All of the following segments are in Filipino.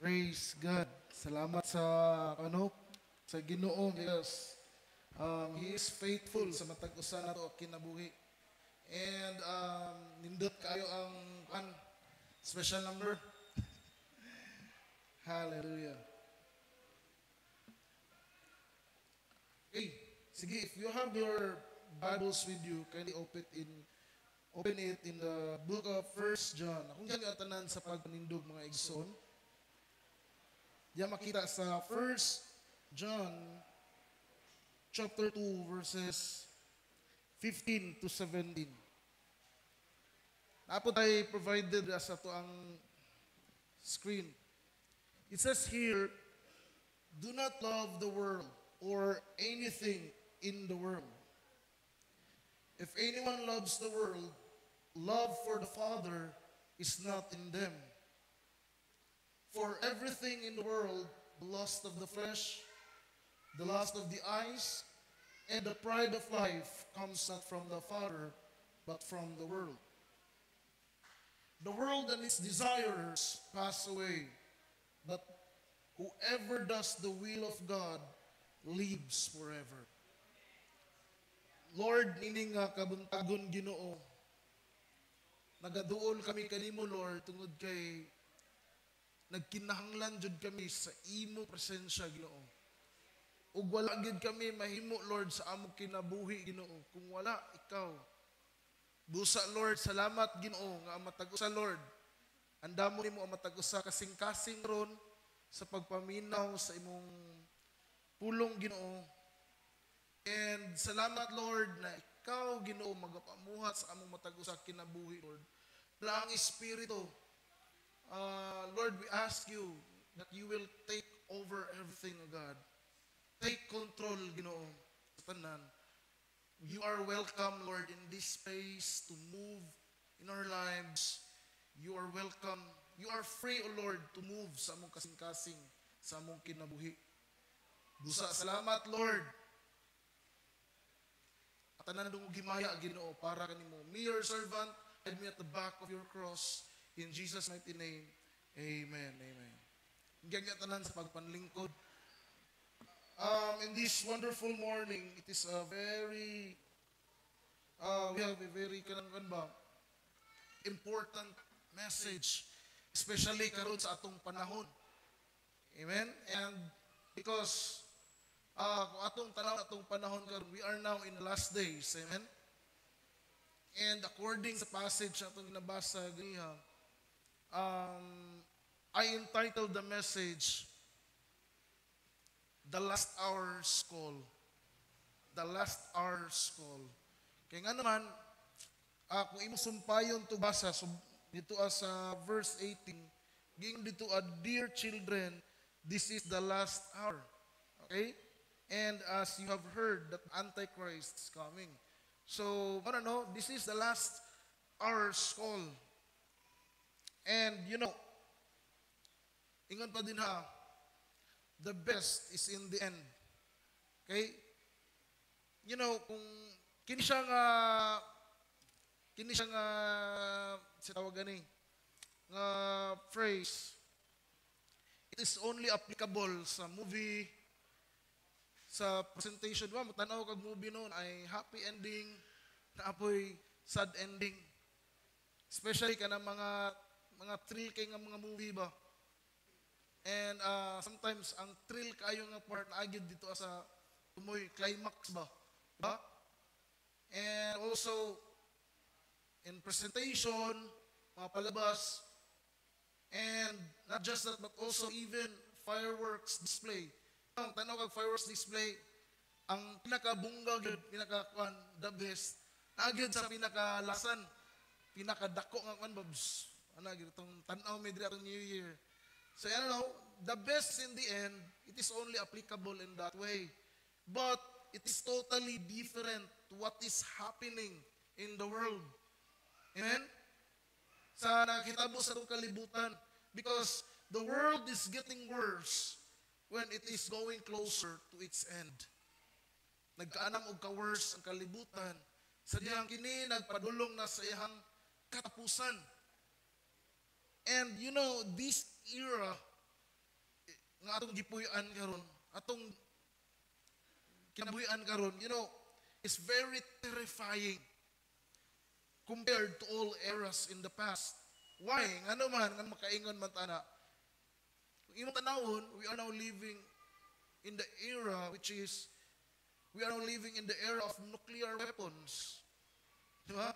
Praise God. Salamat sa sa Ginoo because He is faithful sa matag usa nato kinabuhi. And nindot kayo ang special number. Hallelujah. Okay, sige, if you have your Bibles with you, kindly open it in the book of First John. Kung dyan tanan sa pagpanindog mga igsoon, diyan makita sa First John chapter 2 verses 15 to 17. Napo tayo provided as ato ang screen. It says here, do not love the world or anything in the world. If anyone loves the world, love for the Father is not in them. For everything in the world, the lust of the flesh, the lust of the eyes, and the pride of life comes not from the Father, but from the world. The world and its desires pass away, but whoever does the will of God lives forever. Lord, nining nga kabuntagon Ginoo, nagaduol kami kanimo Lord tungod kay nagkinahanglan jud kami sa imo presensya Ginoo. Ug wala gid kami mahimo Lord sa among kinabuhi Ginoo kung wala ikaw. Busa Lord, salamat Ginoo nga ang matag-usa Lord. Andamo nimo ang matag-usa kasing-kasing ron sa pagpaminaw sa imong pulong Ginoo. And salamat Lord na ikaw Ginoo magapamuhat sa among matag-usa kinabuhi Lord. Wala ang Espiritu. Lord, we ask you that you will take over everything, O God. Take control, Ginoo, sa tanan. You are welcome, Lord, in this space to move in our lives. You are welcome. You are free, O Lord, to move sa among kasing-kasing, sa among kinabuhi. Busa, salamat, Lord. At tanan dong gimaya, Ginoo, para kanimo. Me, your servant, hide me at the back of your cross. In Jesus' mighty name, amen, amen. Hinggang tanan sa pagpanlingkod. In this wonderful morning, it is a very, we have a very important message, especially karon sa atong panahon. Amen? And because, kung atong tanaw atong panahon karon, we are now in the last days. Amen? And according sa passage na itong nabasa, I entitled the message, The Last Hour's Call. The Last Hour's Call. Kaya nga naman, kung imo sumpayon to basa, dito sa verse 18, ging dito, dear children, this is the last hour. Okay? And as you have heard, that Antichrist is coming. So, this is the last hour's call. And, ingon pa din ha, the best is in the end. Okay? Kung kini siya nga sitawag gani nga phrase, it is only applicable sa movie, sa presentation. Matanaw kag movie noon ay happy ending, na apoy sad ending. Especially ka ng mga thrill kay nga mga movie ba. And sometimes ang thrill kayo nga part na agad dito sa tumoy climax ba. Diba? And also in presentation, mga palabas, and not just that but also even fireworks display. Ang tanaw kag fireworks display, ang pinakabunggaw yun, the best, agad sa pinakalasan, pinakadako nga babs. Itong tanaw may diri atong New Year. So, the best in the end, it is only applicable in that way. But, it is totally different to what is happening in the world. Amen? Sa nakitabo sa itong kalibutan. Because the world is getting worse when it is going closer to its end. Nagkaanam og ka-worse ang kalibutan. Sa diyang kini, nagpadulong na sa iyang katapusan. And this era nga atong gipuy-an karon, atong kinabuhi-an karon, is very terrifying compared to all eras in the past. Why? Nga naman, nga makaingon man tana. Kung imong tanawon, we are now living in the era we are now living in the era of nuclear weapons. Di ba?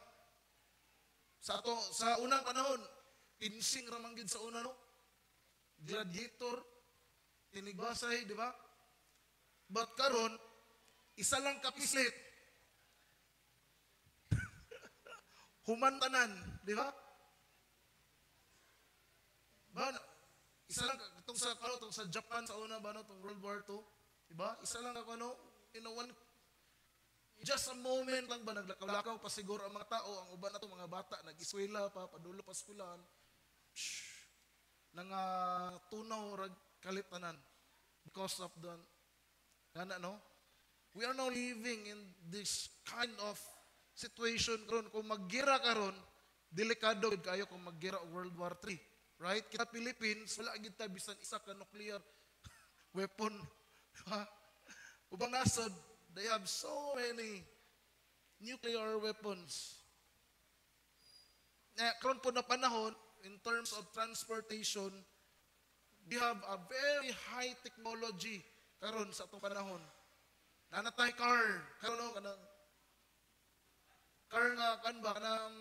Sa unang panahon, pinsing ramanggid sa una, no? Gladiator, tinigbasay, di ba? But karon, isa lang kapislit. Humantanan, di ba? Isa lang itong sa Japan sa una ba no, tong World War II, di ba? Isa lang just a moment lang ba naglakaw-lakaw pa siguro ang mga tao, ang uban na to mga bata nag-eskwela pa, padulo pa eskwelahan. Nang tunaw rag kalitanan because of the we are now living in this kind of situation karon. Kung maggira karon, delikado gid kayo kung maggira og World War III. Right? Kita Philippines, wala gid ta bisan isa ka nuclear weapon. Ubang nasod, they have so many nuclear weapons. Karon po na panahon, in terms of transportation, we have a very high technology karon sa atong panahon. Nanatay car, karon kanang car nga kanang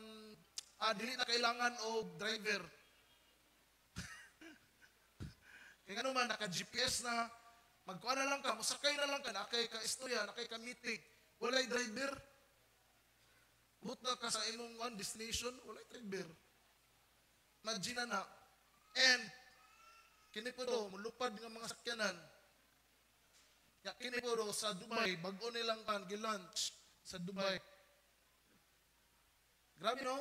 dili na kailangan og driver. Kaya ano man, naka-GPS na, magkuha na lang ka, musakay na lang ka, nakay ka istorya, nakay ka meeting, walay driver. Buta ka sa imong destination, walay driver. Imagine na. And, kini po do, mulupad ng mga sakyanan. Kini po do, sa Dubai, bago nilang gilunch sa Dubai. Grabe no?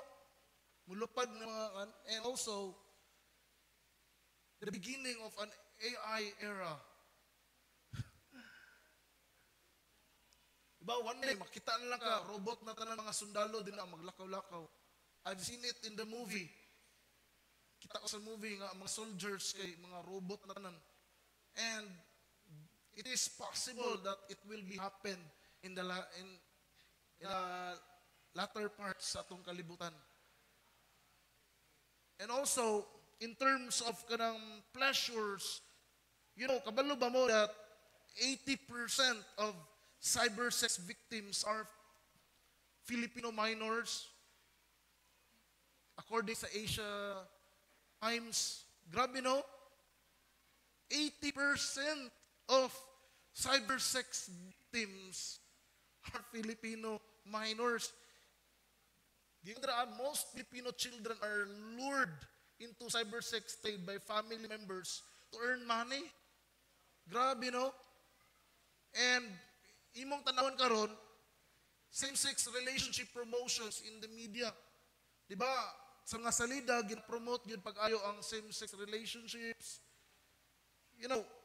Mulupad ng mga, and also, the beginning of an AI era. Diba, one day, makita na lang ka, robot na tanan mga sundalo din na maglakaw-lakaw. I've seen it in the movie. Kita ko sa movie nga, mga soldiers kay mga robot na tanan. And it is possible that it will be happen in the latter parts sa atong kalibutan. And also, in terms of kanang pleasures, kabalo ba mo that 80% of cyber sex victims are Filipino minors? According sa Asia Times, grabe no? 80% of cyber sex victims are Filipino minors. Most Filipino children are lured into cyber sex trade by family members to earn money. Grabe, no? And imong tanawon karon, same-sex relationship promotions in the media. Diba? Sa mga salida, gin-promote yun pag-ayo ang same-sex relationships.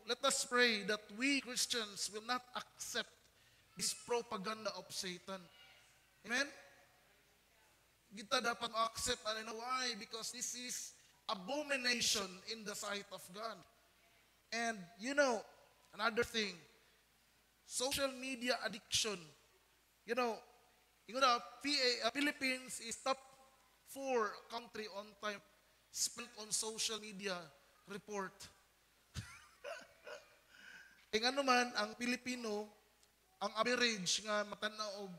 Let us pray that we Christians will not accept this propaganda of Satan. Amen? Kita dapat accept, why? Because this is abomination in the sight of God. And another thing, social media addiction. Philippines is top 4 country on time spent on social media report. Nga naman, ang Pilipino, ang average nga matanaw og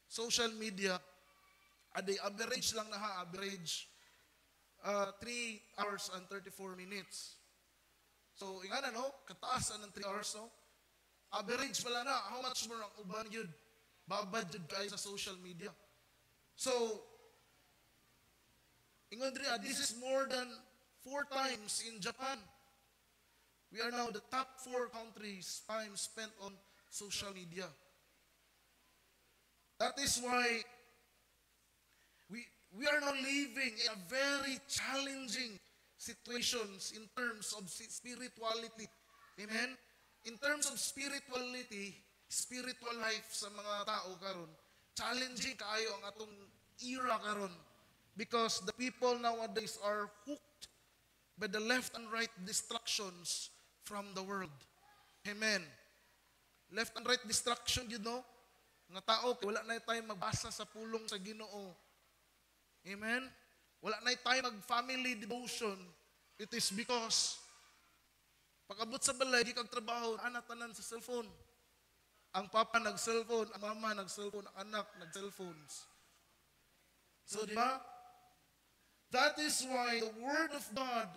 social media, average lang na average 3 hours and 34 minutes. So, ingana no, kataasan ng 3 hours no. Average pala na, how much more ang uban yun? Babad yun kayo sa social media. So, ingon diri, this is more than 4 times in Japan. We are now the top 4 countries time spent on social media. That is why we are now living in a very challenging situations in terms of spirituality. Amen? In terms of spirituality, spiritual life sa mga tao karon, challenging kaayo ang atong era karon because the people nowadays are hooked by the left and right distractions from the world. Amen. Left and right distraction, you know. Nga tao, wala na tayo magbasa sa pulong sa Ginoo. Amen. Wala na tayo mag-family devotion. It is because pag-abot sa balay, di kag trabaho, anak-tanan sa cellphone. Ang papa nag-cellphone, ang mama nag-cellphone, ang anak nag-cellphones. So, di ba? That is why the Word of God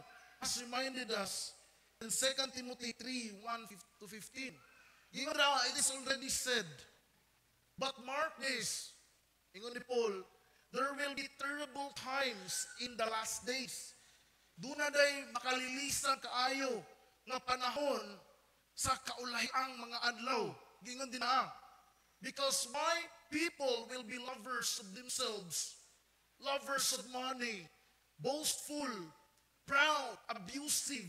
has reminded us in 2 Timothy 3, 1-15. It is already said, but mark this, ingon ni Paul, there will be terrible times in the last days. Doon na day makalilisan kaayo nga panahon sa kaulahang mga adlaw. Gingon din na. Because why? People will be lovers of themselves, lovers of money, boastful, proud, abusive,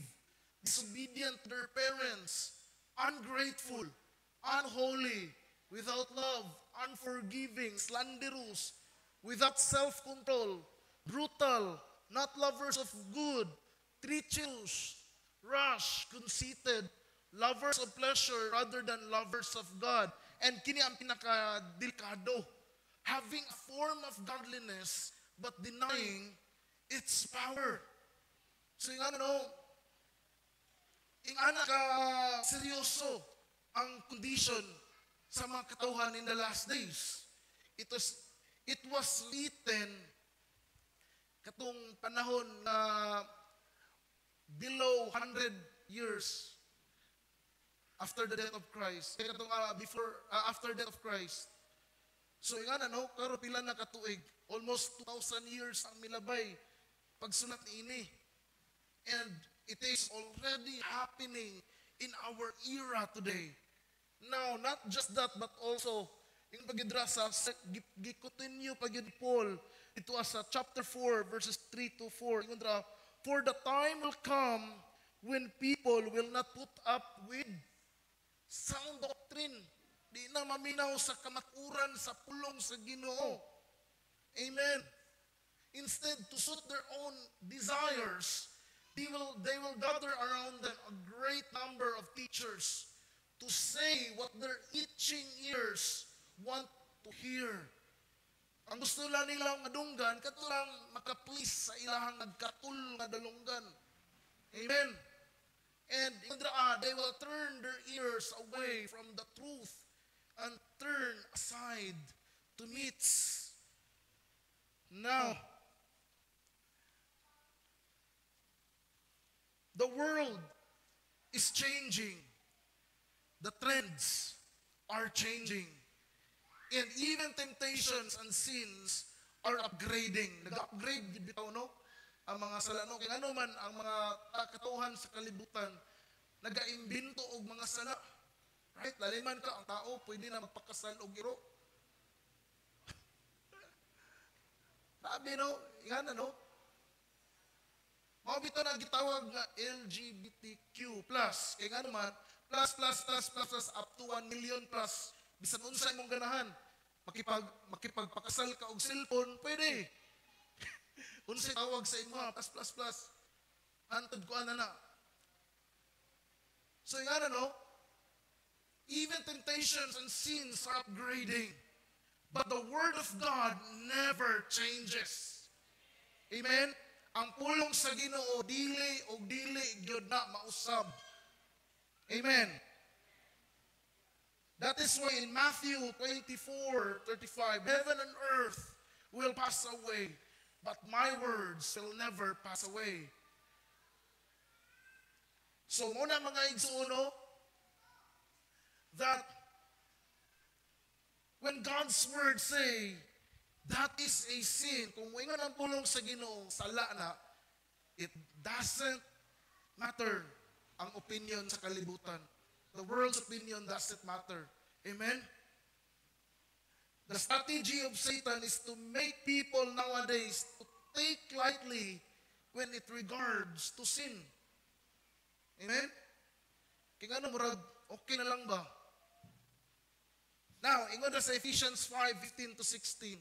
disobedient to their parents, ungrateful, unholy, without love, unforgiving, slanderous, without self-control, brutal, not lovers of good, treacherous, rash, conceited, lovers of pleasure rather than lovers of God. And kini ang pinaka-delikado, having a form of godliness but denying its power. So yung ka seryoso ang condition sa mga katauhan in the last days. It was written katong panahon na below 100 years after the death of Christ. Katong after death of Christ. So karo pila na katuig, almost 2,000 years ang milabay pagsulat ini. And it is already happening in our era today. Now, not just that, but also, yung pagidrasa, gi-continue pagid Paul, ito sa chapter 4, verses 3-4. Yung for the time will come when people will not put up with sound doctrine. Di na maminaw sa kamaturan sa pulong sa Ginoo. Amen. Instead, to suit their own desires, they will gather around them a great number of teachers to say what their itching ears want to hear. Ang gusto lang nilang madunggan, katulang makaplease sa ilahang nagkatul na dalunggan. Amen. And they will turn their ears away from the truth and turn aside to myths. Now, the world is changing. The trends are changing. And even temptations and sins are upgrading. Nag-upgrade, bitaw, no? Ang mga sala, no? Kaya man, ang mga katauhan sa kalibutan, nag-aimbento og mga sala. Right? Laliman ka, ang tao, pwede na magpakasal og iro. Sabi, no? Yan, no? Mga bito na gitawag nga LGBTQ+. Kaya nga naman, plus, up to 1 million plus. Bisan unsay mong ganahan. Makipagpakasal ka og cellphone, pwede. Unsay tawag sa imo, plus. Antod ko na. So yung no? Even temptations and sins are upgrading. But the Word of God never changes. Amen? Ang pulong sa Ginoo dili gyud na mausab. Amen. That is why in Matthew 24:35, heaven and earth will pass away, but my words will never pass away. So muna mga igsuono, that when God's word say, that is a sin. Kung ingon ang pulong sa Ginoo, sala na, it doesn't matter ang opinion sa kalibutan. The world's opinion doesn't matter. Amen? The strategy of Satan is to make people nowadays to take lightly when it regards to sin. Amen? Kaya murag, okay na lang ba? Now, ingon na sa Ephesians 5:15-16,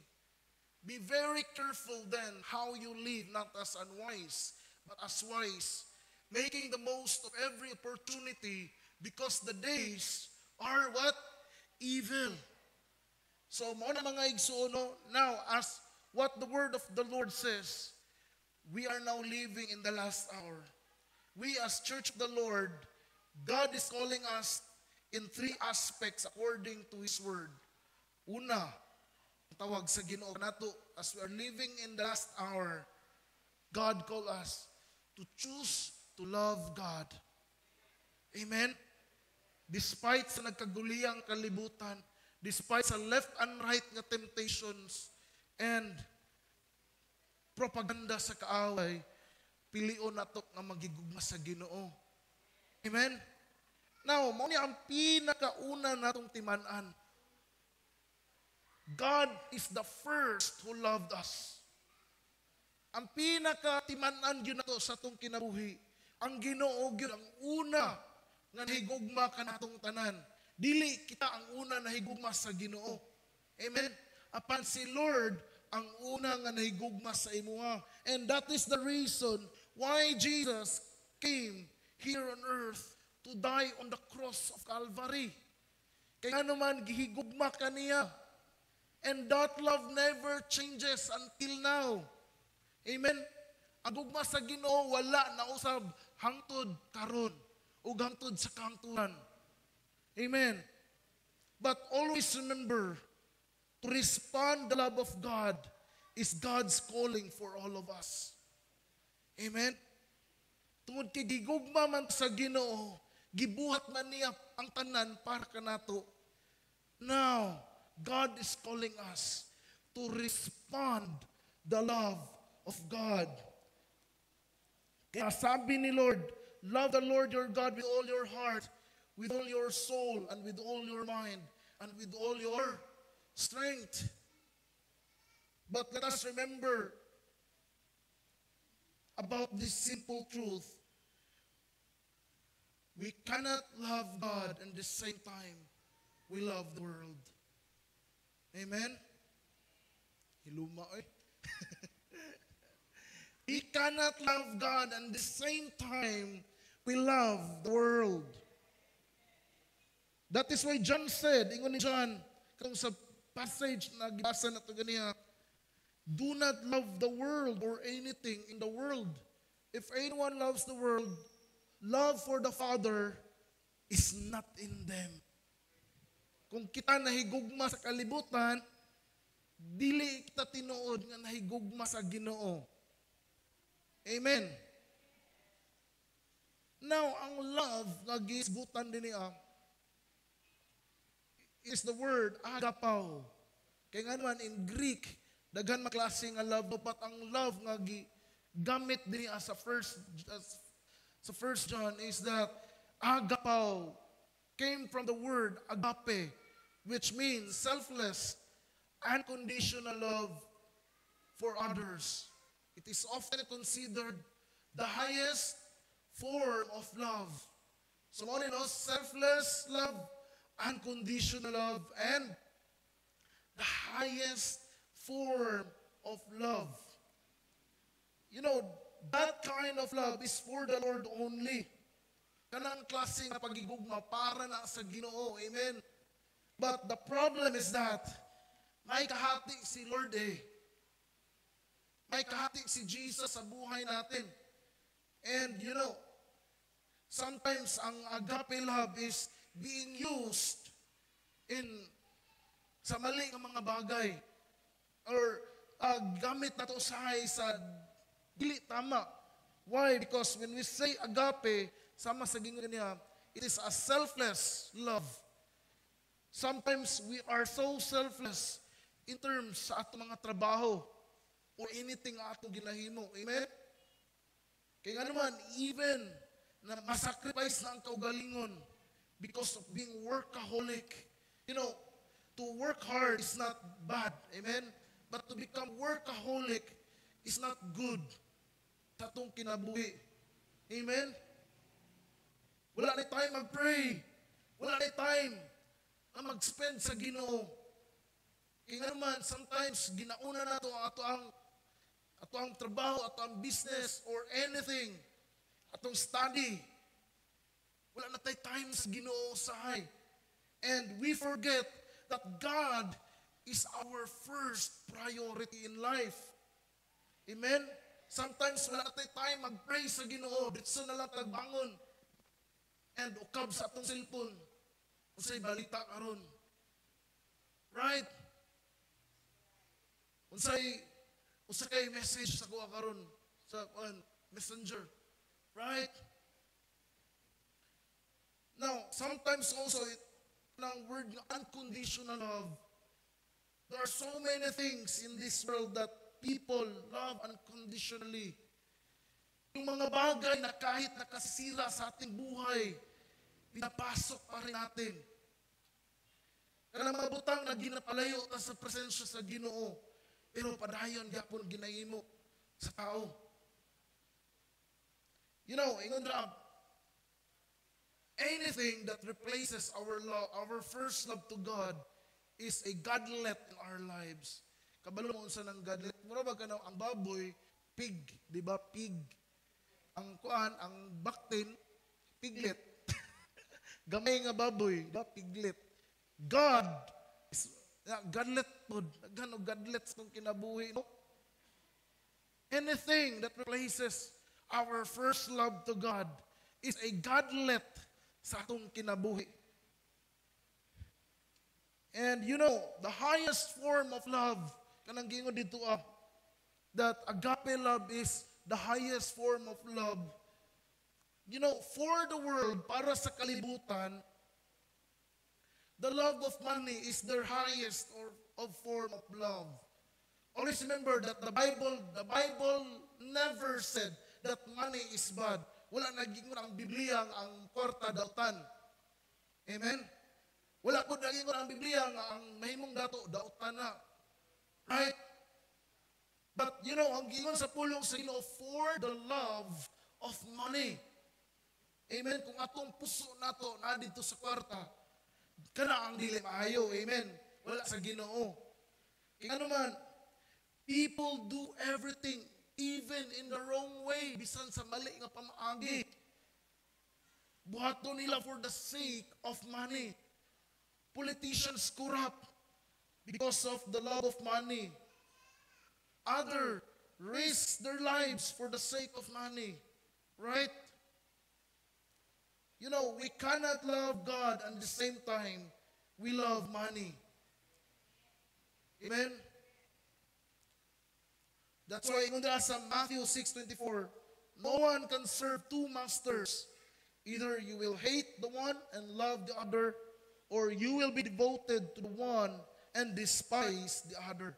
be very careful then how you live, not as unwise, but as wise, making the most of every opportunity because the days are what? Evil. So, mo na mga igsuon, no? Now, as what the word of the Lord says, we are now living in the last hour. We as Church of the Lord, God is calling us in three aspects according to His word. Una, tawag sa Ginoo nato, as we are living in the last hour, God call us to choose to love God. Amen? Despite sa nagkaguliyang kalibutan, despite sa left and right nga temptations and propaganda sa kaaway, pilion nato nga magigugma sa Ginoo. Amen? Now, mao ni ang pinakauna natong timan-an. God is the first who loved us. Ang pinaka-timan-an gyud nato sa atong kinabuhi, ang Ginoo gyud ang una nga nahigugma kanatong tanan. Dili kita ang una nahigugma sa Ginoo. Amen? Apan si Lord ang una nga nahigugma sa imuha. And that is the reason why Jesus came here on earth to die on the cross of Calvary. Kaya naman gihigugma kaniya. And that love never changes until now. Amen? Ang gugma sa Ginoo wala na usab hangtod karon ug hangtod sa kahangturan. Amen. But always remember, to respond the love of God is God's calling for all of us. Amen? Tungod kay gigugma man sa Ginoo, gibuhat man niya ang tanan para kanato. Now, God is calling us to respond the love of God. Kaya sabi ni Lord, love the Lord your God with all your heart, with all your soul, and with all your mind, and with all your strength. But let us remember about this simple truth. We cannot love God and at the same time we love the world. Amen? Hiluma eh. We cannot love God and at the same time we love the world. That is why John said, ingon ni John, kung sa passage na gibasa na ito ganiya, do not love the world or anything in the world. If anyone loves the world, love for the Father is not in them. Kung kita nahigugma sa kalibutan, dili kita tinuod nga nahigugma sa Ginoo. Amen. Now, ang love nga gisgutan din niya is the word agapao. Kaya nga naman in Greek, daghan maklase nga love, but ang love nga gamit din niya sa first John is that agapao came from the word agape, which means selfless, unconditional love for others. It is often considered the highest form of love. So, selfless love, unconditional love, and the highest form of love. You know, that kind of love is for the Lord only. Kanang klase nga pagigugma para na sa Ginoo. Amen? But the problem is that may kahati si Lord eh. May kahati si Jesus sa buhay natin. And you know, sometimes ang agape love is being used sa mali ng mga bagay. Or gamit na to sa dili tama. Why? Because when we say agape, sama sa gingon niya, it is a selfless love. Sometimes we are so selfless in terms sa atong mga trabaho or anything nga atong ginahimo. Amen? Kaya nga naman, even na masacrifice na ang kaugalingon because of being workaholic. You know, to work hard is not bad. Amen? But to become workaholic is not good sa atong kinabuhi. Amen? Wala na time mag-pray. Wala na time na mag-spend sa Ginoo. Kaya nga naman, sometimes ginauna na ito ang trabaho, ato ang business, or anything. atong study. Wala na tayo time sa Ginoo usahay. And we forget that God is our first priority in life. Amen? Sometimes wala na tayo time mag-pray sa Ginoo. Ditso na lang tagbangon. And ukab sa atong cellphone. Unsay balita karon. Right? Unsay kay message sa kuha karon sa messenger. Right? Now, sometimes also ng word na unconditional love. There are so many things in this world that people love unconditionally. Yung mga bagay na kahit nakasira sa ating buhay, pinapasok pa rin natin. Kaya mabutang na ginapalayo ta sa presensya sa Ginoo, pero padayon gyapon ginahimo sa tao. You know, ingon ra, anything that replaces our love, our first love to God, is a godlet in our lives. Kabalo mo unsa ng godlet? Mura ba kanang ang baboy, pig, di ba? Pig. Ang kuan, ang baktin, piglet. Gamay nga baboy, di ba? Piglet. God is godlet pod. Gano godlet kung kinabuhi, no? Anything that replaces our first love to God is a godlet sa atong kinabuhi. And you know, the highest form of love, kanang gingon dito that agape love is the highest form of love. You know, for the world, para sa kalibutan, the love of money is their highest of form of love. Always remember that the Bible never said that money is bad. Wala naging ang Biblia ang kwarta dautan. Amen? Wala po naging ang Biblia ang mahimong dato dautan na. Right? But you know, ang gingon sa pulong sa Ginoo for the love of money. Amen? Kung atong puso nato na dito sa kwarta, kana ang dili maayo. Amen? Wala sa Ginoo. Kaya naman, people do everything even in the wrong way, bisan sa mali nga pamaagi. Buhaton nila for the sake of money. Politicians corrupt because of the love of money. Others risk their lives for the sake of money. Right? You know, we cannot love God and at the same time, we love money. Amen? That's why in sa Matthew 6:24, no one can serve two masters. Either you will hate the one and love the other, or you will be devoted to the one and despise the other.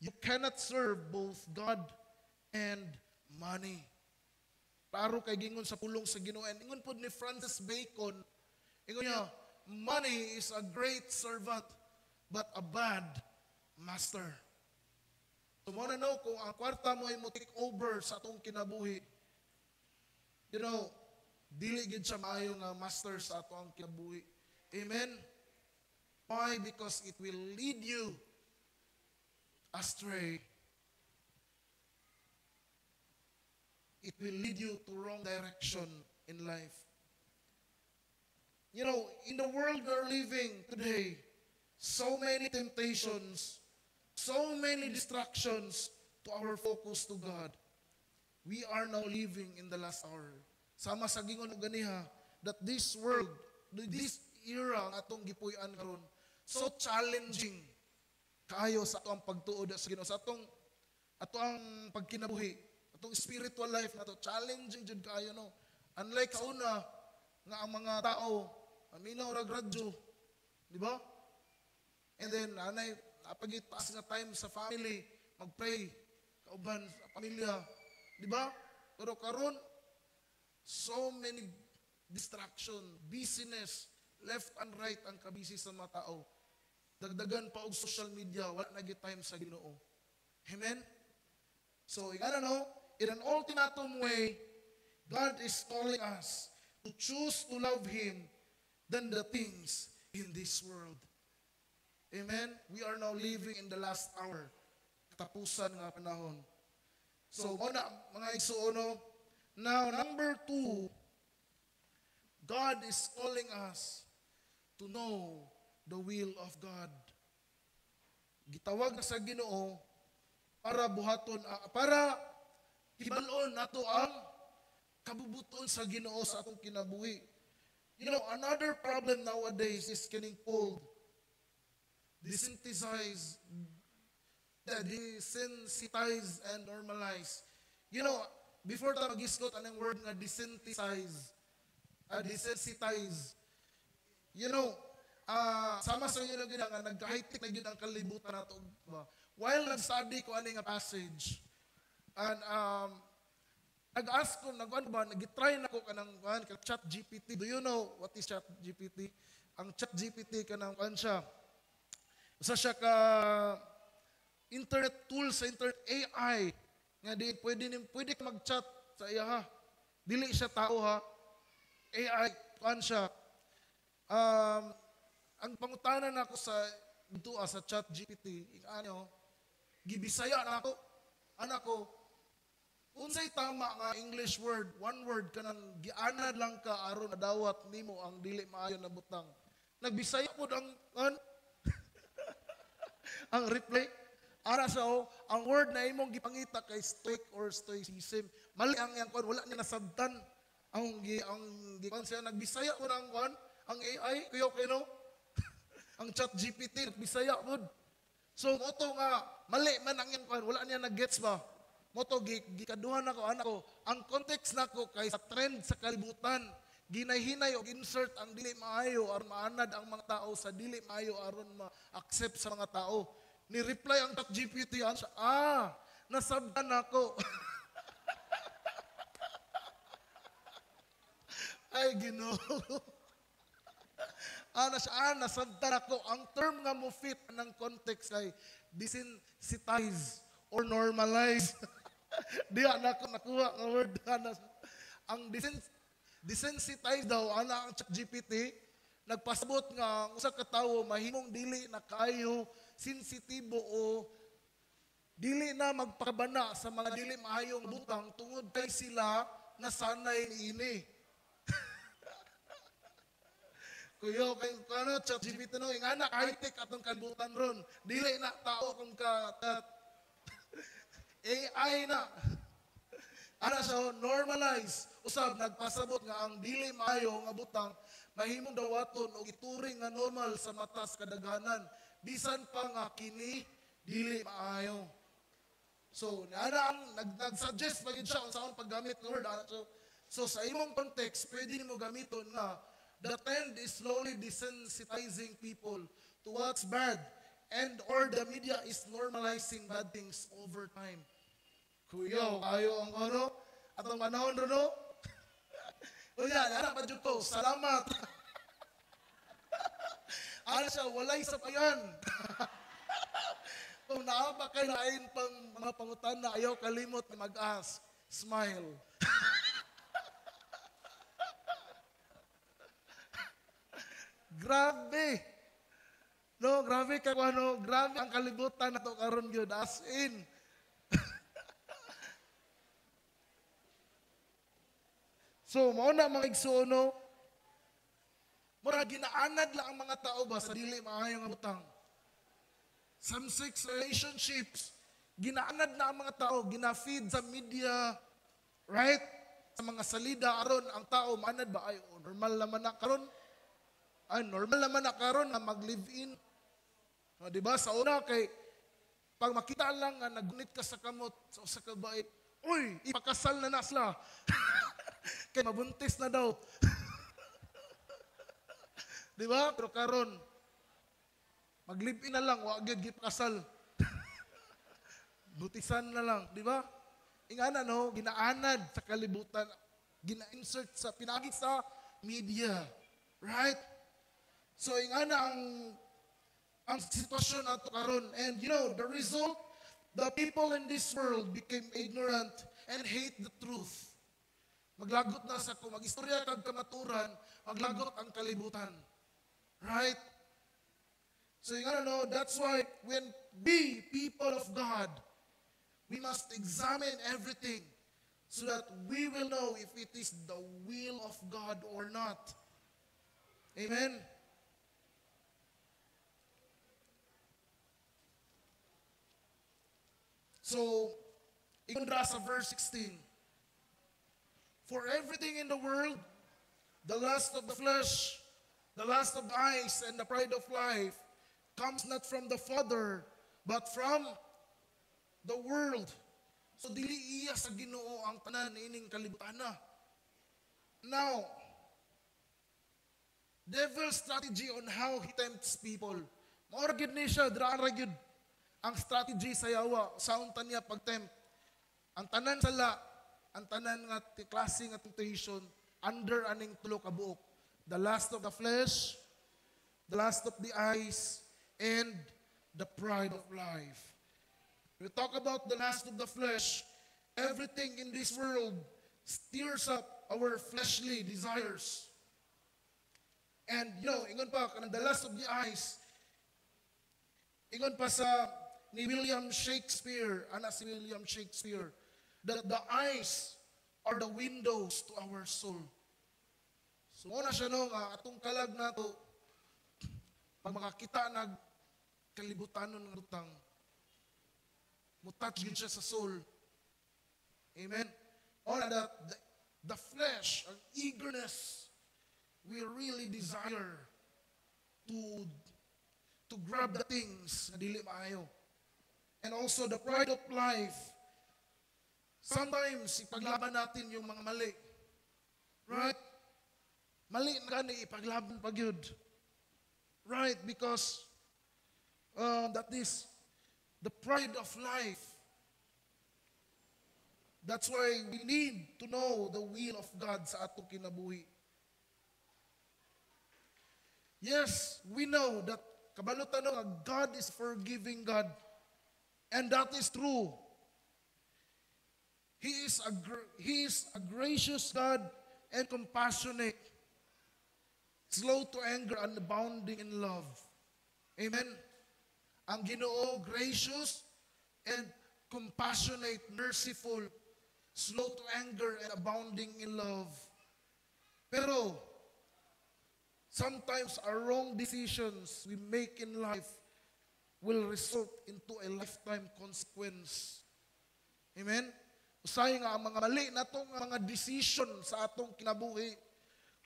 You cannot serve both God and money. Klaro kay gingon sa pulong sa Ginoo. And ingon pod ni Francis Bacon, ingon niya, money is a great servant, but a bad master. So mo na know kung ang kwarta mo ay mo take over sa atong kinabuhi, you know, dili gid siya maayo nga master sa atong kinabuhi. Amen? Why? Because it will lead you astray. It will lead you to wrong direction in life. You know, in the world we're living today, so many temptations, so many distractions to our focus to God. We are now living in the last hour. Sama sa gingon og ganiha that this world, this era atong gipuy-an karon, so challenging kaayo sa atong pagtuod sa Ginoo, sa atong pagkinabuhi, atong spiritual life nato, challenging jud kaayo no. Unlike sa una nga ang mga tao aminaw ra gradyo, di ba? And then anay napagitaas nga time sa family, magpray, kauban sa pamilya, di ba? Pero karon so many distraction, busyness, left and right ang kabisi sa mga tao. Dagdagan pa og social media, wala na gyud time sa Ginoo. Amen? So, you gotta know, in an ultimatum way, God is calling us to choose to love Him than the things in this world. Amen? We are now living in the last hour. Katapusan nga panahon. So, una, mga igsuono, Now, number two, God is calling us to know the will of God. Gitawag na sa Ginoo para buhaton, para hibalon nato ang kabubuton sa Ginoo sa atong kinabuhi. You know, another problem nowadays is getting called desensitize and normalize. You know, before ta mag-isgot anong word nga desensitize, you know, sama sa inyo na gina nga nagka-high-tech na gina ang kalibutan nato ba. While nag-study ko ani nga passage, and nag-ask ko, nag-try na ko kanang chat GPT. Do you know what is chat GPT? Ang chat GPT kanang siya. Usa siya ka internet tool sa internet AI nga di pwede ka mag-chat sa iya ha. Dili siya tao ha. AI siya. Ang pangutanan nako sa dito sa chat GPT, gibisaya na ako. Anak ko, unsay tama nga English word, one word kanang gianad lang ka aron nadawat nimo ang dili maayo na butang. Nagbisaya pud ang ang reply. Ara sa ang word na imong gipangita kay stoic or stoicism. Mali ang yang wala niya nasabtan. Ang siya nagbisaya pud ang AI kuyo no. Ang chat GPT nagbisaya pud. So moto nga mali man ang yang wala niya nag-gets ba. Moto gikaduhan ako anak ko. Ang context nako kay sa trend sa kalibutan, ginayhinay o insert ang dili maayo aron maanad ang mga tao sa dili maayo aron ma-accept sa mga tao. Ni reply ang chat GPT nasabtan ako. Ay Ginoo. Nasabtan ako. Ang term nga mo fit ng context kay desensitize or normalize. Diya na ako nakuha ng word. Ang desensitize daw, ang chat GPT, nagpasabot nga usa ka tawo mahimong dili na kaayo sensitibo o dili na magpakabana sa mga dili maayong butang tungod kay sila nasanay niini. Kuyo kay chat GPT no ingana high-tech atong kalibutan ron. Dili na tao kung AI na. So normalize usab nagpasabot nga ang dili maayo nga butang mahimong dawaton o ituring nga normal sa matas kadaghanan bisan pa nga kini dili maayo. So ang nag-suggest pa gid siya kung saan paggamit ng word. So sa imong context pwede nimo gamiton nga the trend is slowly desensitizing people to what's bad and or the media is normalizing bad things over time. Kuya, kayo ang atong panahon ron no? Kuya, anak pa dyan to, salamat. Siya, walay sa payan. Kung naaba kayo na ayon pang mga pangutan na ayaw kalimot na mag-ask, smile. Grabe. No, grabe kay grabe ang kalibutan nato karon gyud as in. So, mao na mga igsuno. Mura ginaanad lang ang mga tao ba sa dili maayo nga butang. Same-sex relationships, ginaanad na ang mga tao, gina-feed sa media, right? Sa mga salida aron ang tao manad ba ay normal naman na karon. Normal naman na karon na mag-live-in. Di ba? Sa una kay pag makita lang nga nagunit ka sa kamot sa kabait, uy, ipakasal na sila. Kay mabuntis na daw. Di ba? Pero karon mag-live-in na lang, wag gyud gipakasal. Butisan na lang, di ba? Ingana no, ginaanad sa kalibutan, gina-insert sa pinagi sa media. Right? So ingana ang sitwasyon nato karon, and you know the result, the people in this world became ignorant and hate the truth. Maglagot na sa kung mag-istorya kag kamaturan, maglagot ang kalibutan. Right? So ingana no, that's why when we people of God, we must examine everything so that we will know if it is the will of God or not. Amen? So, ingon ra sa verse 16, for everything in the world, the lust of the flesh, the lust of the eyes, and the pride of life comes not from the Father, but from the world. So dili iya sa Ginoo ang tanan ining kalibutan na. Now, devil's strategy on how he tempts people. Maura gyud ni siya, dira gyud ang strategy sa yawa, sa unta niya pag-tempt. Ang tanan sala, ang tanan nga klase nga temptation under aning tulo ka buok. The lust of the flesh, the lust of the eyes, and the pride of life. We talk about the lust of the flesh. Everything in this world stirs up our fleshly desires. And ingon pa, kanang the lust of the eyes, ingon pa sa ni William Shakespeare, anak si William Shakespeare, that the eyes are the windows to our soul. So, muna siya atong kalag na to, pag makakita nag kalibutanon ng rutang, mutouch yun siya sa soul. Amen? Or that the flesh, ang eagerness, we really desire to grab the things na dili maayo. And also the pride of life. Sometimes, ipaglaban natin yung mga mali. Right? Mali na gani, ipaglaban pag yun. Right? Because that is the pride of life. That's why we need to know the will of God sa atong kinabuhi. Yes, we know that kabalutan nga God is forgiving God. And that is true. He is a gracious God and compassionate, slow to anger and abounding in love. Amen? Ang Ginoo, gracious and compassionate, merciful, slow to anger and abounding in love. Pero, sometimes our wrong decisions we make in life will result into a lifetime consequence. Amen? Usahay nga ang mga mali na itong mga decision sa atong kinabuhi.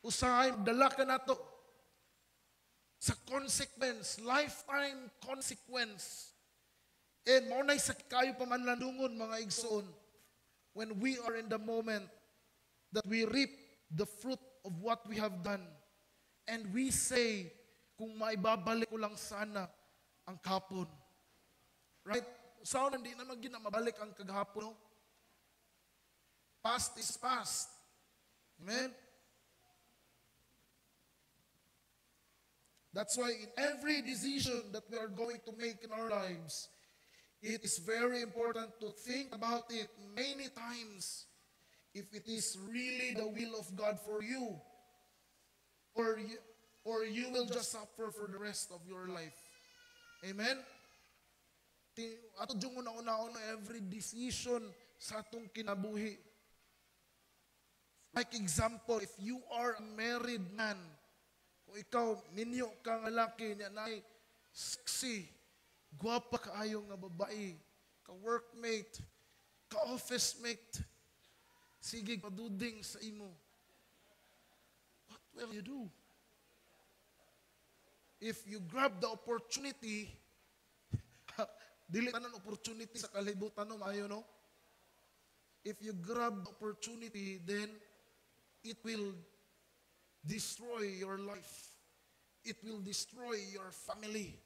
Usahay, dala ka na ito sa consequence, lifetime consequence. And maunay sa kayo pamanlandungon mga igsoon, when we are in the moment that we reap the fruit of what we have done, and we say, kung maibabalik ko lang sana ang kahapon. Right? Saan hindi naman mabalik ang kagahapon, no? Past is past. Amen? That's why in every decision that we are going to make in our lives, it is very important to think about it many times if it is really the will of God for you, or you will just suffer for the rest of your life. Amen? Ato dyan una every decision sa atong kinabuhi. Like example, if you are a married man, kung ikaw, ninyo ka nga laki, niya na sexy, gwapa kaayo nga babae, ka-workmate, ka-office mate, sige, paduding sa imo. What will you do? If you grab the opportunity, dili tanan opportunity sa kalibutan no, maayo no? If you grab the opportunity, then it will destroy your life. It will destroy your family.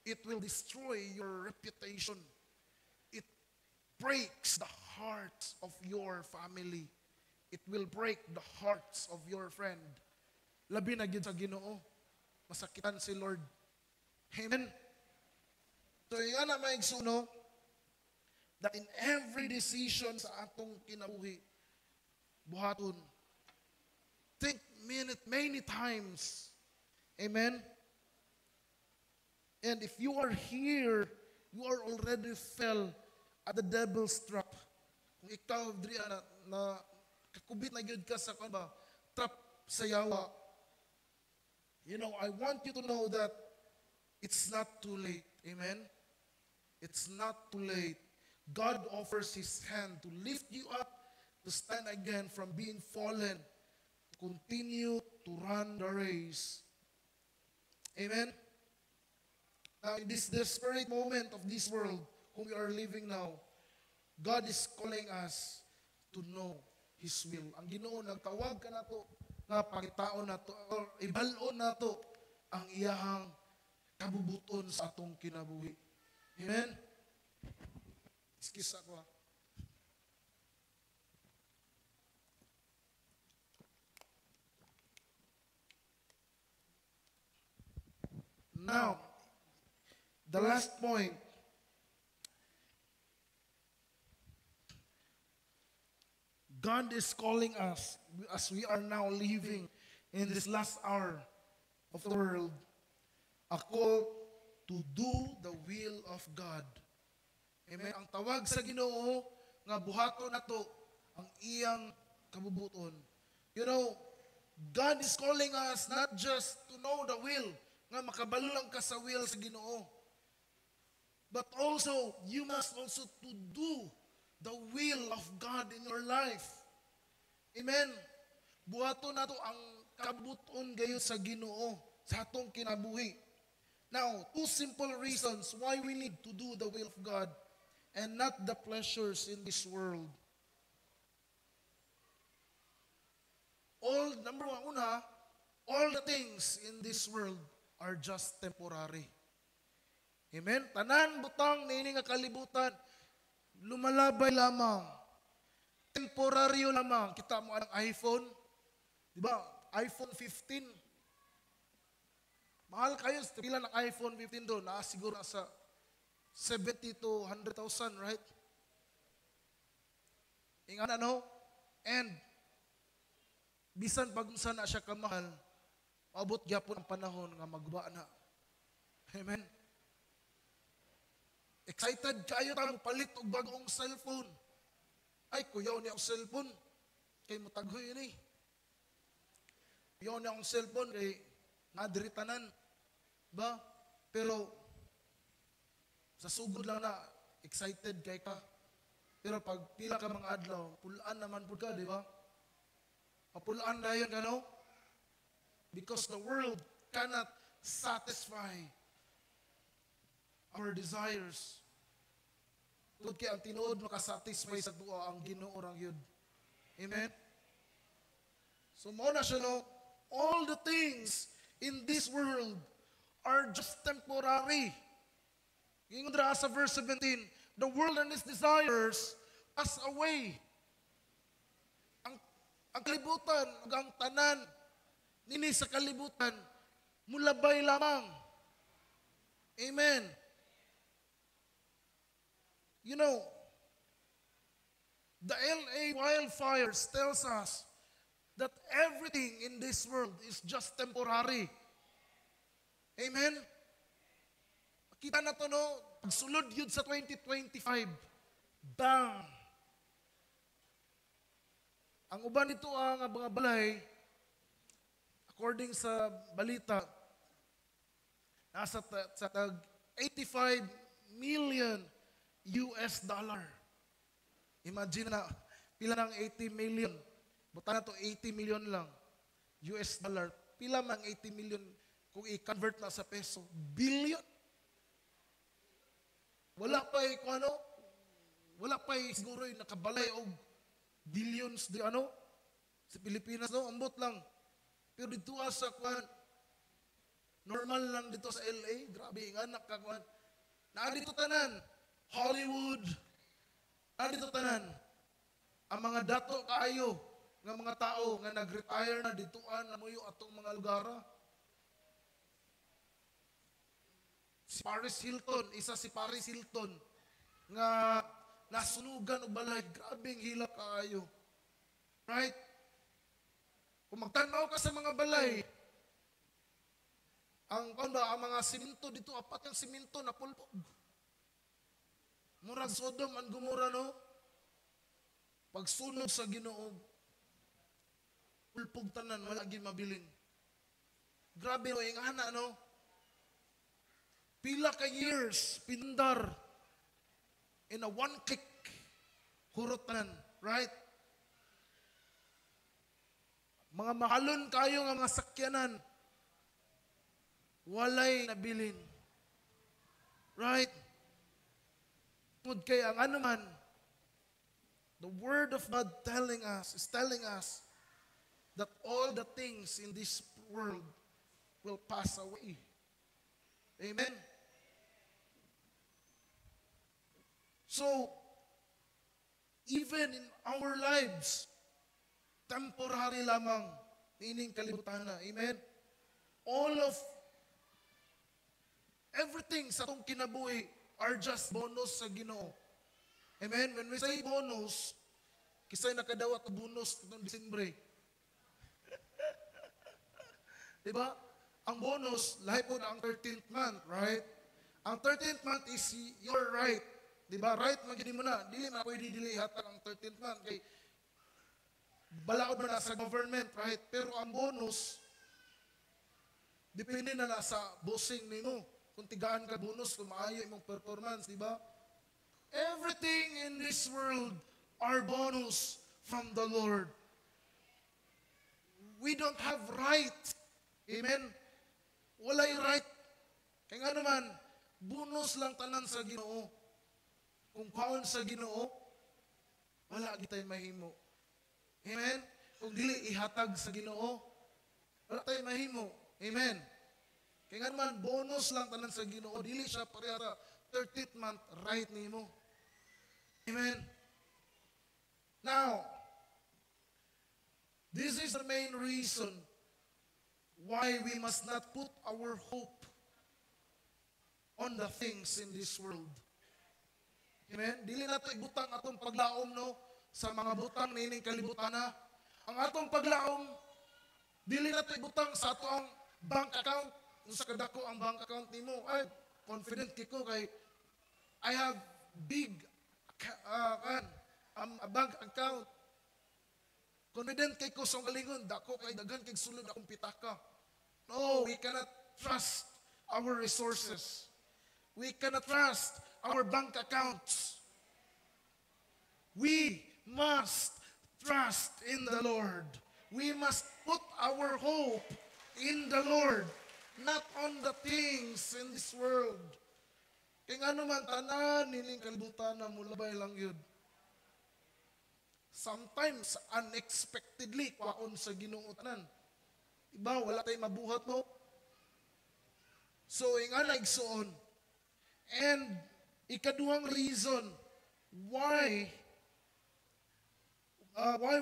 It will destroy your reputation. It breaks the hearts of your family. It will break the hearts of your friend. Labi na gid sa Ginoo. Masakitan si Lord. Amen? So, yan na maigsuno, that in every decision sa atong kinabuhi, buhaton, think many times. Amen? And if you are here, you are already fell at the devil's trap. kung ikaw diri na kakubit na gyud ka sa ba trap sa yawa. You know, I want you to know that it's not too late. Amen? It's not too late. God offers His hand to lift you up, to stand again from being fallen, to continue to run the race. Amen? Now, in this desperate moment of this world, whom we are living now, God is calling us to know His will. Ang Ginoo nagtawag ka na to, nga pangitaon na to, or ibalon na to, ang iyahang kabubuton sa atong kinabuhi. Amen? Excuse ako. Now, the last point. God is calling us, as we are now living in this last hour of the world, a call to do the will of God. Amen. Ang tawag sa Ginoo nga buhaton nato ang iyang kabubuton. You know, God is calling us not just to know the will, nga makabalo lang ka sa will sa Ginoo, but also you must also to do the will of God in your life. Amen. Buhaton nato ang kabubuton gayon sa Ginoo sa atong kinabuhi. Now, two simple reasons why we need to do the will of God and not the pleasures in this world. Number one, all the things in this world are just temporary. Amen? Tanan, butang, nini nga kalibutan, lumalabay lamang. Temporaryo lamang. Kita mo ang iPhone, di ba? iPhone 15. Mahal kayo, pila ng iPhone 15 doon, siguro sa 70 to 100,000, right? Ingana, no? And, bisan pag sana siya kamahal, abot gyapon ang panahon nga magba na. Amen? Excited kayo tayo palit og bagong cellphone. Ay, kuyaw niya ang cellphone. Kay mutaghoy yun eh. Kuyaw niya ang cellphone kay nadiritanan. Ba? Pero, sa sugod lang na, excited kay ka. Pero pag pila ka mga adlaw, pulaan naman po ka, di ba? Papulaan na yun, ano? Because the world cannot satisfy our desires. Tungod kaya ang tinuod makasatisfy sa duwa ang Ginoo orang yun. Amen? So mo na siya, no? All the things in this world are just temporary. Yung dra sa verse 17, the world and its desires pass away. Ang kalibutan, ang tanan, nini sa kalibutan, mulabay lamang. Amen. You know, the LA wildfires tells us that everything in this world is just temporary. Amen? Kita na to, no? Pagsulod yun sa 2025, bang! Ang uban nito ang mga balay, according sa balita, nasa tag 85 million US dollar. Imagine na, pila ng 80 million. Buta na to 80 million lang. US dollar. Pila mang 80 million kung i-convert na sa peso? Billion. Wala pa kung ano, wala pa siguro nakabalay o billions di ano, sa Pilipinas, no? Ambot lang. Pero dito sa kwan, normal lang dito sa LA, grabe nga nakakwan. Naadito tanan, Hollywood, naadito tanan, ang mga dato kaayo, nga mga tao nga nag-retire na dituan na mo yung atong mga lugara. Si Paris Hilton, isa si Paris Hilton, nga nasunugan o balay, grabing hilak kaayo. Right? Kung magtanaw ka sa mga balay, ang mga siminto dito, apat yung siminto na pulpog. Murag Sodom and Gomorrah, no? pagsunod sa Ginoo, ulpog tanan, wala gyud mabilin. Grabe no, yung ana, no? Pila ka years, pindar, in a one click, hurot tanan, right? Mga mahalon kayo nga mga sakyanan, walay nabilin. Right? Tungod kay ang ano man, the Word of God is telling us that all the things in this world will pass away. Amen? So, even in our lives, temporary lamang, meaning kalibutan na. Amen? Everything sa itong kinabuhi are just bonus sa Ginoo. Amen? When we say bonus, kisay nakadawat o bonus itong Disembre. Diba? Ang bonus, lahat po na ang 13th month, right? Ang 13th month is your right. Diba? Right, magiging mo na. Dili na pwede dili hatag ang 13th month. Kay balaod mo na sa government, right? Pero ang bonus, depende na sa bossing nimo. Kung tigaan ka bonus, kung maayo imong performance, di ba? Everything in this world are bonus from the Lord. We don't have right. Amen? Walay right. Kaya nga naman, bonus lang tanan sa Ginoo. Kung kaon sa Ginoo, wala gitay mahimo. Amen? Kung dili ihatag sa Ginoo, wala tayo mahimo. Amen? Kaya nga naman, bonus lang tanan sa Ginoo. Dili siya parehara 13th month right nimo. Amen? Now, this is the main reason why we must not put our hope on the things in this world. Amen? Dili nato ibutang atong paglaom, no? Sa mga butang na ining kalibutan na. Ang atong paglaom, dili nato ibutang sa ato ang bank account. Kung sa kadako ang bank account nimo, ay, confident kiko kay I have big a bank account. Confident kay ko sa galingon, dako kay daghan kay sulod akong pitaka. No, we cannot trust our resources. We cannot trust our bank accounts. We must trust in the Lord. We must put our hope in the Lord, not on the things in this world. Kaya nga naman, tanan, nining kalibutan na mulabay lang yun. Sometimes, unexpectedly, kwaon sa Ginoo tanan. Iba, wala tayong mabuhat mo. So, yung nga naigsoon. And, ikaduhang reason why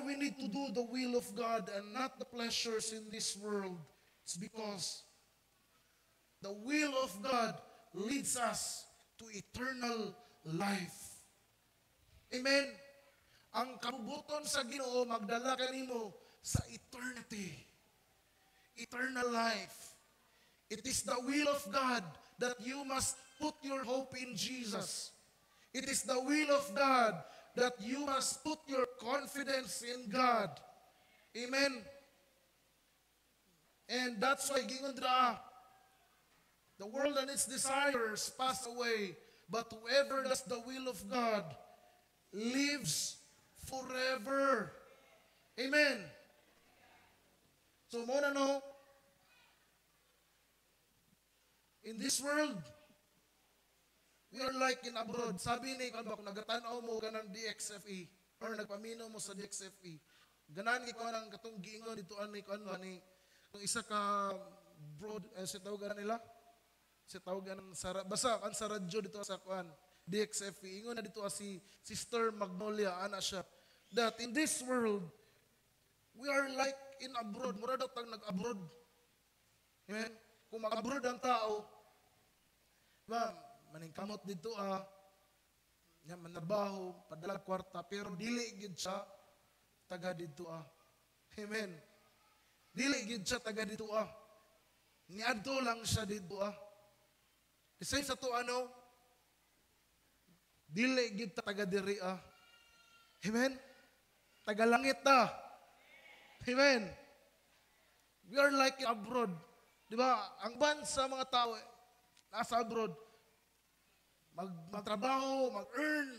we need to do the will of God and not the pleasures in this world is because the will of God leads us to eternal life. Amen? Ang kabubuton sa Ginoo magdala kanimo sa eternity. Eternal life. It is the will of God that you must put your hope in Jesus. It is the will of God that you must put your confidence in God. Amen? And that's why, gingundra, the world and its desires pass away, but whoever does the will of God lives forever. Amen? So, muna no, in this world, we are like in abroad. Sabi ni, kung nagatanaw mo ka ng DXFE, or nagpaminaw mo sa DXFE, ganan ko ng katong giingon dito ani kung isa ka broad, sa tawagan nila, sa tawagan ng basta ang sa radyo dito sa kuan DXFE, ingon na dito si Sister Magnolia, ana siya, that in this world, we are like in abroad. Mura daw tang nag-abroad. Amen? Kung mag-abroad ang tao, maningkamot dito manabaho, padala kwarta, pero dili gid siya taga dito Amen. Dili gid siya taga dito Niadto lang siya dito Kasi sa to dili gid taga diri Amen. tagalangit na. Amen. We are like abroad. Di ba? Ang ban sa mga tao, nasa abroad, magtrabaho, mag-earn,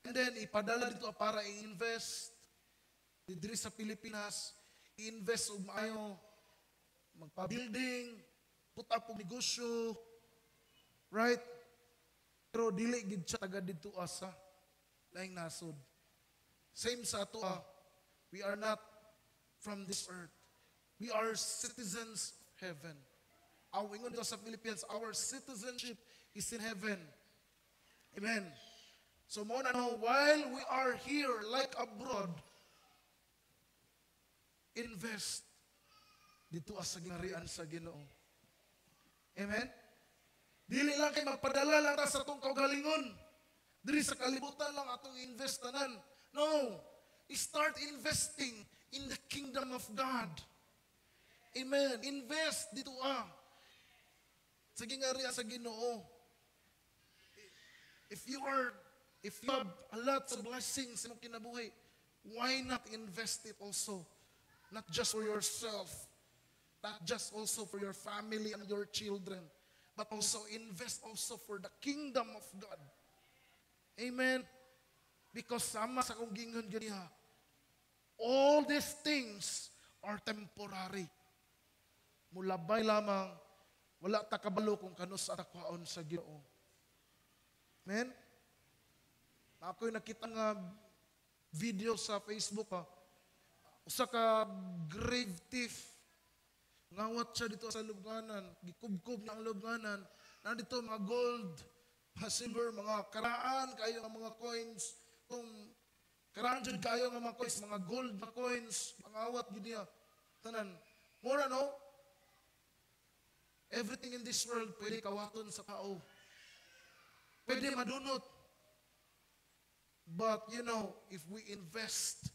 and then ipadala dito para i-invest. Dito sa Pilipinas, i-invest og maayo, magpa-building, put up og negosyo, right? Pero dili gid siya taga dito asa laing nasod. Same sa ato we are not from this earth. We are citizens of heaven. Ang ingon dito sa Philippines, our citizenship is in heaven. Amen. So mo na no, while we are here like abroad, invest dito sa gingharian sa Ginoo. Amen? Dili lang kay magpadala lang ta sa atong kaugalingon. Dili sa kalibutan lang atong investanan. No. Start investing in the kingdom of God. Amen. Invest dito sa gingharian sa Ginoo. If you have a lot of blessings sa imong kinabuhi, why not invest it also? Not just for yourself, not just also for your family and your children, but also invest also for the kingdom of God. Amen? Because sama sa kong gingon ganiha, all these things are temporary. Mulabay lamang, wala ta kabalo kung kanus sa takwaon sa Ginoo. Amen? Ako'y nakita nga video sa Facebook usa ka grave thief. Ngawat siya dito sa lubnganan, gikubkob na ang lubnganan. Nandito mga gold, mga silver, mga karaan kayo ng mga coins. Kung karaan dyan kayo ng mga coins, mga gold na coins, mga awat yun niya. Tanan, mura no? Everything in this world pwede kawaton sa tao. Pwede madunot. But you know, if we invest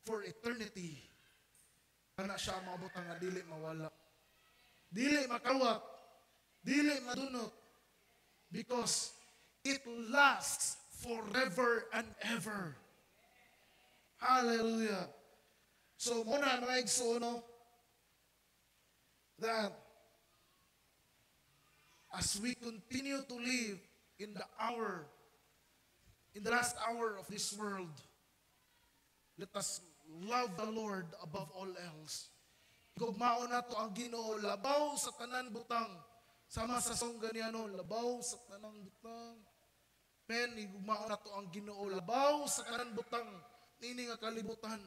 for eternity, ana siya maabot nga dili mawala. Dili makawat. Dili madunot. Because it lasts forever and ever. Hallelujah. So muna mga igsoon, that as we continue to live in the last hour of this world, let us love the Lord above all else. Igugmao na to ang Ginoo, labaw sa tanan butang. Sama sa song ganyan, labaw sa tanan butang. Men, igugmao na to ang Ginoo, labaw sa tanan butang. Nini nga kalibutan.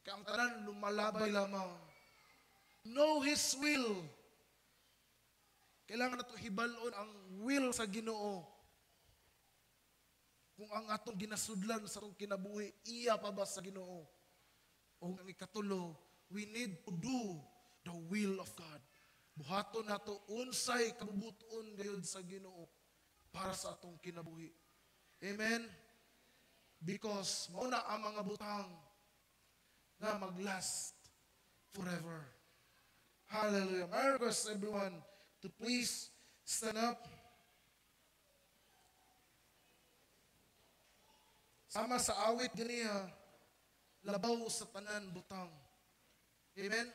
Kaya ang tanan lumalabay lamang. Know His will. Kailangan na to hibalon ang will sa Ginoo. Kung ang atong ginasudlan sa atong kinabuhi, iya pa ba sa Ginoo? O ang ikatulo, we need to do the will of God. Buhaton nato unsay kabubuton gayud sa Ginoo para sa atong kinabuhi. Amen? Because mauna ang mga butang na maglast forever. Hallelujah. I request everyone to please stand up. Sama sa awit ganiya, labaw sa tanan butang. Amen?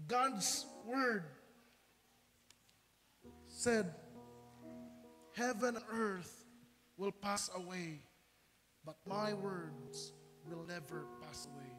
God's word said, heaven and earth will pass away, but my words will never pass away.